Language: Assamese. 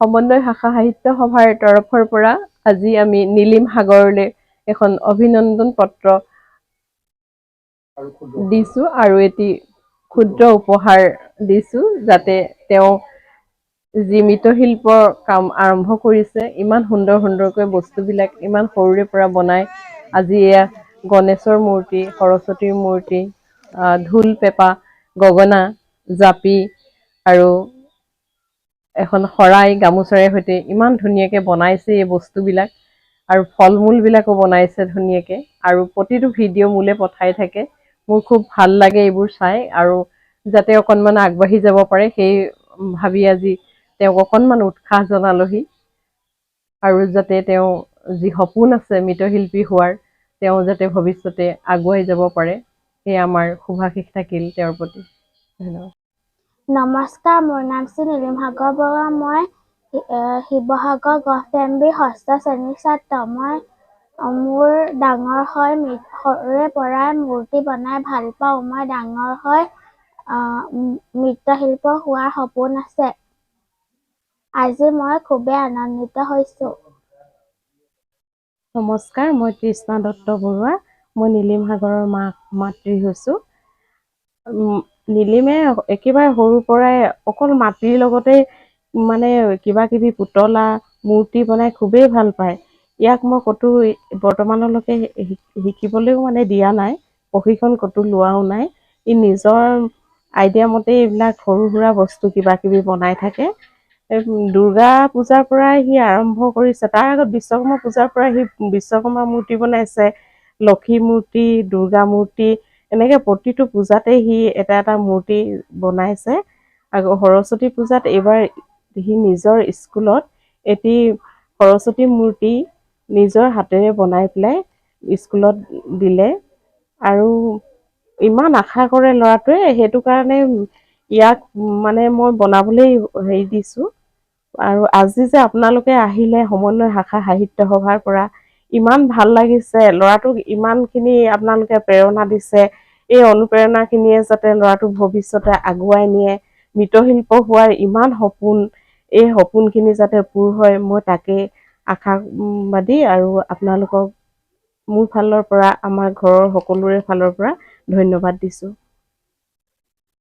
সমন্বয় ভাষা সাহিত্য সভাৰ তৰফৰ পৰা আজি আমি নীলিম সাগৰলৈ এখন অভিনন্দন পত্ৰ দিছো আৰু এটি ক্ষুদ্ৰ উপহাৰ দিছো যাতে তেওঁ যি মৃৎশিল্পৰ কাম আৰম্ভ কৰিছে ইমান সুন্দৰকৈ বস্তুবিলাক ইমান সৰুৰে পৰা বনাই আজি এয়া গণেশৰ মূৰ্তি সৰস্বতীৰ মূৰ্তি ঢোল পেঁপা গগনা জাপি আৰু এখন শৰাই গামোচাৰে সৈতে ইমান ধুনীয়াকৈ বনাইছে এই বস্তুবিলাক আৰু ফল-মূলবিলাকো বনাইছে ধুনীয়াকৈ আৰু প্ৰতিটো ভিডিঅ' মোলে পঠাই থাকে মোৰ খুব ভাল লাগে এইবোৰ চাই আৰু যাতে অকণমান আগবাঢ়ি যাব পাৰে সেই ভাবি আজি তেওঁক অকণমান উৎসাহ জনালোহি আৰু যাতে তেওঁ যি সপোন আছে মৃৎশিল্পী হোৱাৰ তেওঁ যাতে ভৱিষ্যতে আগুৱাই যাব পাৰে সেই আমাৰ শুভাশীষ থাকিল তেওঁৰ প্ৰতি ধন্যবাদ নমস্কাৰ মোৰ নাম শ্ৰী নীলিম সাগৰ বৰুৱা মই শিৱসাগৰ গভৰ্ণমেণ্ট ষষ্ঠ শ্ৰেণীৰ ছাত্ৰ মই মোৰ ডাঙৰ হৈ সৰুৰে পৰাই মূৰ্তি বনাই ভাল পাওঁ মই ডাঙৰ হৈ মৃৎশিল্প হোৱাৰ সপোন আছে আজি মই খুবেই আনন্দিত হৈছোঁ নমস্কাৰ মই তৃষ্ণা দত্ত বৰুৱা মই নীলিম সাগৰৰ মাতৃ হৈছোঁ নীলিমে একেবাৰে সৰুৰ পৰাই অকল মাতৃৰ লগতে মানে কিবা কিবি পুতলা মূৰ্তি বনাই খুবেই ভাল পায় ইয়াক মই ক'তো বৰ্তমানলৈকে শিকিবলৈও মানে দিয়া নাই প্ৰশিক্ষণ ক'তো লোৱাও নাই ই নিজৰ আইডিয়া মতে এইবিলাক সৰু সুৰা বস্তু কিবা কিবি বনাই থাকে দুৰ্গা পূজাৰ পৰাই সি আৰম্ভ কৰিছে তাৰ আগত বিশ্বকৰ্মা পূজাৰ পৰা সি বিশ্বকৰ্মা মূৰ্তি বনাইছে লক্ষী মূৰ্তি দুৰ্গা মূৰ্তি এনেকৈ প্ৰতিটো পূজাতে সি এটা মূৰ্তি বনাইছে আৰু সৰস্বতী পূজাত এইবাৰ সি নিজৰ স্কুলত এটি সৰস্বতী মূৰ্তি নিজৰ হাতেৰে বনাই পেলাই স্কুলত দিলে আৰু ইমান আশা কৰে ল'ৰাটোৱে সেইটো কাৰণে ইয়াক মানে মই বনাবলৈ হেৰি দিছোঁ আৰু আজি যে আপোনালোকে আহিলে সমন্বয় ভাষা সাহিত্য সভাৰ পৰা ইমান ভাল লাগিছে ল'ৰাটোক ইমানখিনি আপোনালোকে প্ৰেৰণা দিছে এই অনুপ্ৰেৰণাখিনিয়ে যাতে ল'ৰাটোক ভৱিষ্যতে আগুৱাই নিয়ে মৃৎশিল্প হোৱাৰ ইমান সপোন এই সপোনখিনি যাতে পূৰ হয় মই তাকে আশাবাদী আৰু আপোনালোকক মোৰ ফালৰ পৰা আমাৰ ঘৰৰ সকলোৰে ফালৰ পৰা ধন্যবাদ দিছোঁ